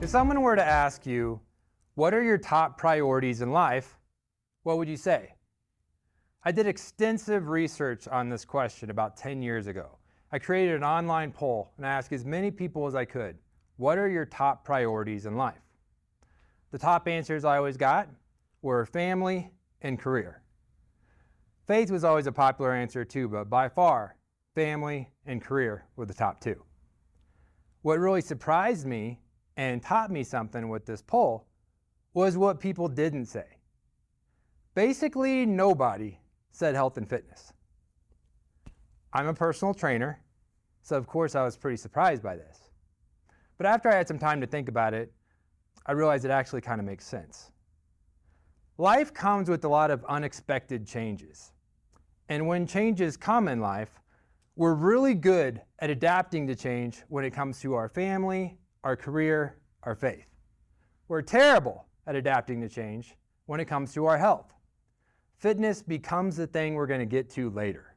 If someone were to ask you, what are your top priorities in life, what would you say? I did extensive research on this question about 10 years ago. I created an online poll and I asked as many people as I could, what are your top priorities in life? The top answers I always got were family and career. Faith was always a popular answer too, but by far, family and career were the top two. What really surprised me and taught me something with this poll was what people didn't say. Basically, nobody said health and fitness. I'm a personal trainer, so of course I was pretty surprised by this. But after I had some time to think about it, I realized it actually kind of makes sense. Life comes with a lot of unexpected changes. And when changes come in life, we're really good at adapting to change when it comes to our family, our career, our faith. We're terrible at adapting to change when it comes to our health. Fitness becomes the thing we're going to get to later.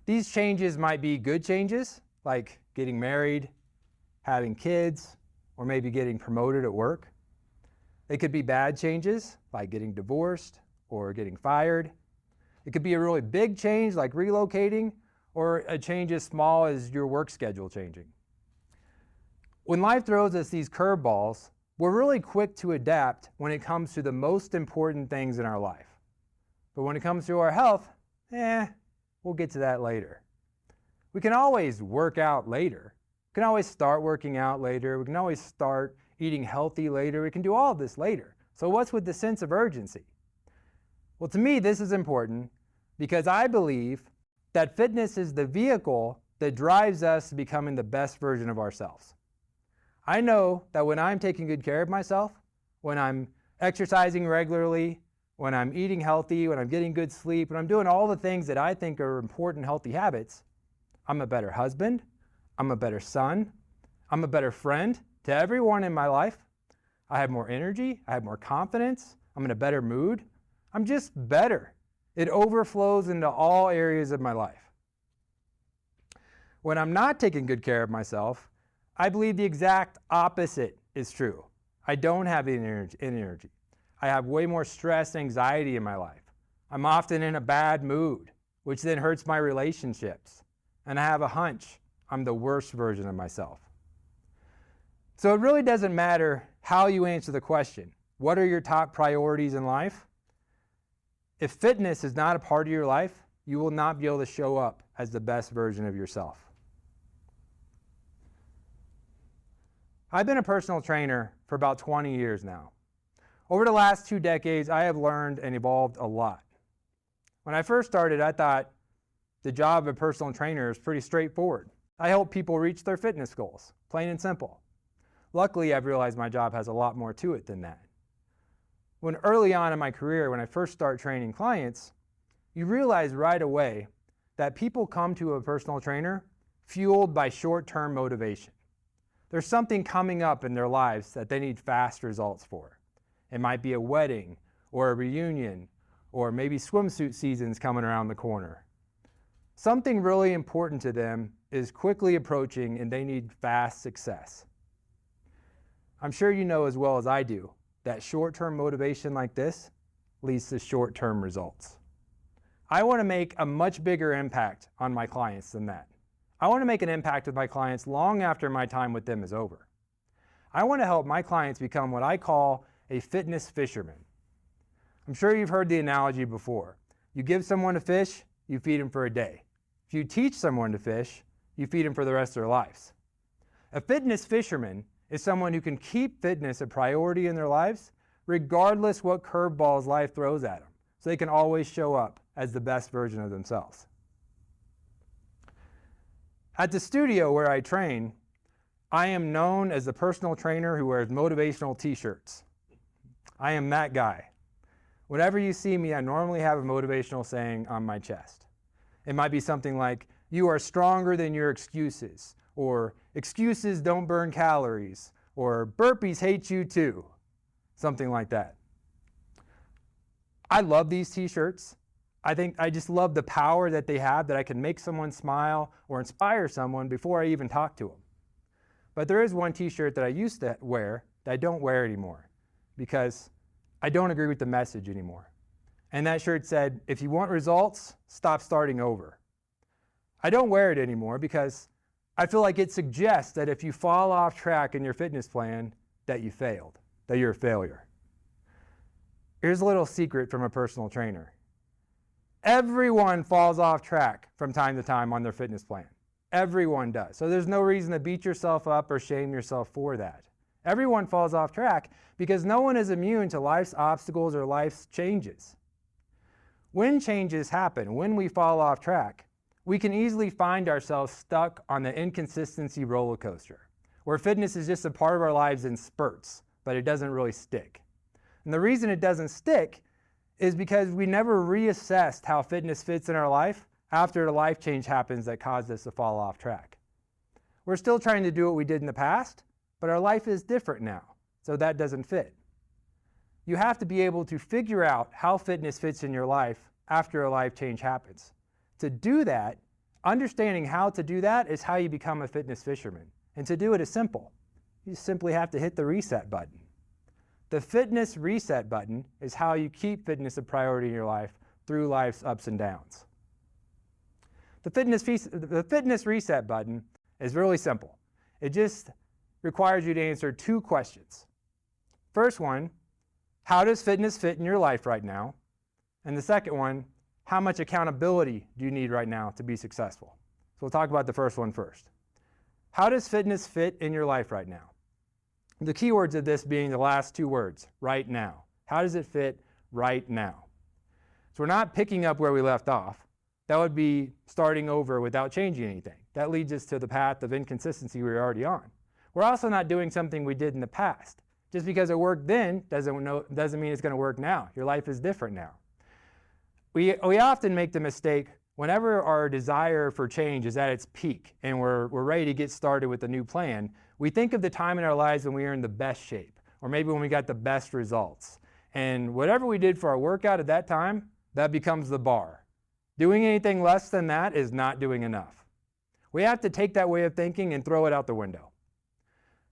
These changes might be good changes, like getting married, having kids, or maybe getting promoted at work. They could be bad changes, like getting divorced or getting fired. It could be a really big change, like relocating, or a change as small as your work schedule changing. When life throws us these curveballs, we're really quick to adapt when it comes to the most important things in our life. But when it comes to our health, we'll get to that later. We can always work out later. We can always start working out later. We can always start eating healthy later. We can do all of this later. So what's with the sense of urgency? Well, to me, this is important because I believe that fitness is the vehicle that drives us to becoming the best version of ourselves. I know that when I'm taking good care of myself, when I'm exercising regularly, when I'm eating healthy, when I'm getting good sleep, when I'm doing all the things that I think are important healthy habits, I'm a better husband, I'm a better son, I'm a better friend to everyone in my life. I have more energy, I have more confidence, I'm in a better mood. I'm just better. It overflows into all areas of my life. When I'm not taking good care of myself, I believe the exact opposite is true. I don't have any energy. I have way more stress and anxiety in my life. I'm often in a bad mood, which then hurts my relationships. And I have a hunch I'm the worst version of myself. So it really doesn't matter how you answer the question, what are your top priorities in life? If fitness is not a part of your life, you will not be able to show up as the best version of yourself. I've been a personal trainer for about 20 years now. Over the last 2 decades, I have learned and evolved a lot. When I first started, I thought the job of a personal trainer is pretty straightforward. I help people reach their fitness goals, plain and simple. Luckily, I've realized my job has a lot more to it than that. When early on in my career, when I first start training clients, you realize right away that people come to a personal trainer fueled by short-term motivation. There's something coming up in their lives that they need fast results for. It might be a wedding or a reunion or maybe swimsuit season's coming around the corner. Something really important to them is quickly approaching and they need fast success. I'm sure you know as well as I do that short-term motivation like this leads to short-term results. I want to make a much bigger impact on my clients than that. I want to make an impact with my clients long after my time with them is over. I want to help my clients become what I call a fitness fisherman. I'm sure you've heard the analogy before. You give someone a fish, you feed them for a day. If you teach someone to fish, you feed them for the rest of their lives. A fitness fisherman is someone who can keep fitness a priority in their lives, regardless what curveballs life throws at them, so they can always show up as the best version of themselves. At the studio where I train, I am known as the personal trainer who wears motivational t-shirts. I am that guy. Whenever you see me, I normally have a motivational saying on my chest. It might be something like, "You are stronger than your excuses," or "Excuses don't burn calories," or "Burpees hate you too," something like that. I love these t-shirts. I just love the power that they have, that I can make someone smile or inspire someone before I even talk to them. But there is one t-shirt that I used to wear that I don't wear anymore because I don't agree with the message anymore. And that shirt said, if you want results, stop starting over. I don't wear it anymore because I feel like it suggests that if you fall off track in your fitness plan, that you failed, that you're a failure. Here's a little secret from a personal trainer. Everyone falls off track from time to time on their fitness plan. Everyone does. So there's no reason to beat yourself up or shame yourself for that. Everyone falls off track because no one is immune to life's obstacles or life's changes. When changes happen, when we fall off track, we can easily find ourselves stuck on the inconsistency roller coaster, where fitness is just a part of our lives in spurts, but it doesn't really stick. And the reason it doesn't stick is because we never reassessed how fitness fits in our life after a life change happens that caused us to fall off track. We're still trying to do what we did in the past, but our life is different now, so that doesn't fit. You have to be able to figure out how fitness fits in your life after a life change happens. To do that, understanding how to do that is how you become a fitness fisherman. And to do it is simple. You simply have to hit the reset button. The fitness reset button is how you keep fitness a priority in your life through life's ups and downs. The fitness reset button is really simple. It just requires you to answer two questions. First one, how does fitness fit in your life right now? And the second one, how much accountability do you need right now to be successful? So we'll talk about the first one first. How does fitness fit in your life right now? The key words of this being the last two words, right now. How does it fit right now? So we're not picking up where we left off. That would be starting over without changing anything. That leads us to the path of inconsistency we were already on. We're also not doing something we did in the past. Just because it worked then doesn't mean it's going to work now. Your life is different now. We often make the mistake whenever our desire for change is at its peak and we're ready to get started with a new plan, we think of the time in our lives when we were in the best shape, or maybe when we got the best results. And whatever we did for our workout at that time, that becomes the bar. Doing anything less than that is not doing enough. We have to take that way of thinking and throw it out the window.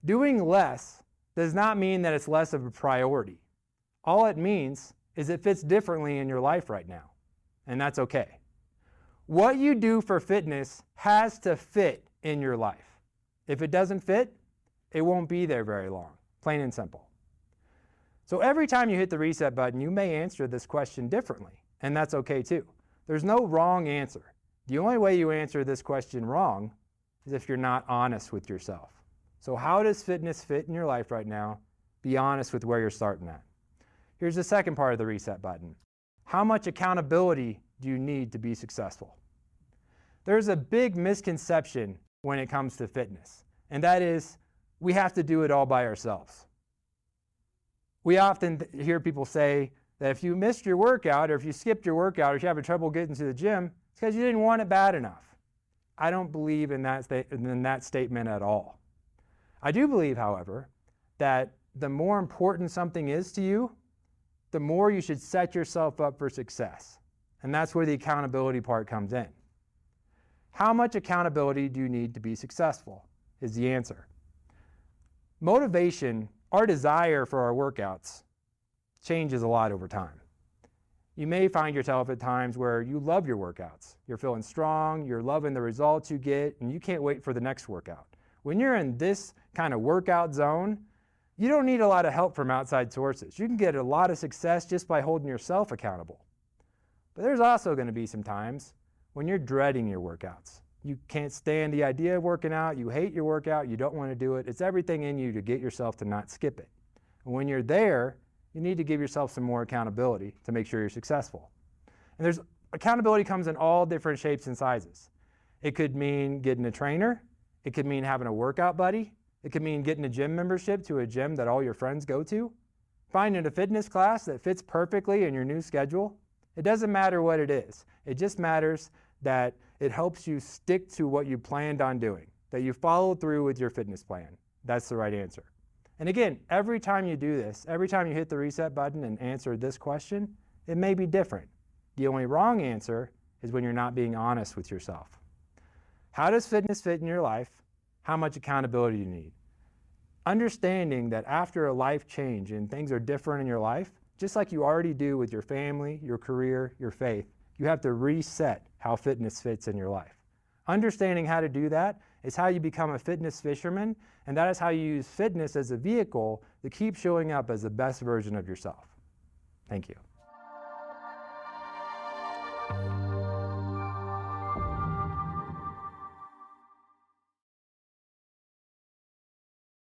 Doing less does not mean that it's less of a priority. All it means is it fits differently in your life right now, and that's okay. What you do for fitness has to fit in your life. If it doesn't fit, it won't be there very long, plain and simple. So every time you hit the reset button, you may answer this question differently, and that's okay too. There's no wrong answer. The only way you answer this question wrong is if you're not honest with yourself. So how does fitness fit in your life right now? Be honest with where you're starting at. Here's the second part of the reset button. How much accountability do you need to be successful? There's a big misconception when it comes to fitness, and that is we have to do it all by ourselves. We often hear people say that if you missed your workout, or if you skipped your workout, or if you're having trouble getting to the gym, it's because you didn't want it bad enough. I don't believe in that statement at all. I do believe, however, that the more important something is to you, the more you should set yourself up for success. And that's where the accountability part comes in. How much accountability do you need to be successful is the answer. Motivation, our desire for our workouts, changes a lot over time. You may find yourself at times where you love your workouts. You're feeling strong, you're loving the results you get, and you can't wait for the next workout. When you're in this kind of workout zone, you don't need a lot of help from outside sources. You can get a lot of success just by holding yourself accountable. But there's also going to be some times when you're dreading your workouts. You can't stand the idea of working out, you hate your workout, you don't want to do it. It's everything in you to get yourself to not skip it. And when you're there, you need to give yourself some more accountability to make sure you're successful. And accountability comes in all different shapes and sizes. It could mean getting a trainer. It could mean having a workout buddy. It could mean getting a gym membership to a gym that all your friends go to. Finding a fitness class that fits perfectly in your new schedule. It doesn't matter what it is. It just matters that it helps you stick to what you planned on doing, that you followed through with your fitness plan. That's the right answer. And again, every time you do this, every time you hit the reset button and answer this question, it may be different. The only wrong answer is when you're not being honest with yourself. How does fitness fit in your life? How much accountability do you need? Understanding that after a life change and things are different in your life, just like you already do with your family, your career, your faith, you have to reset how fitness fits in your life. Understanding how to do that is how you become a fitness fisherman, and that is how you use fitness as a vehicle to keep showing up as the best version of yourself. Thank you.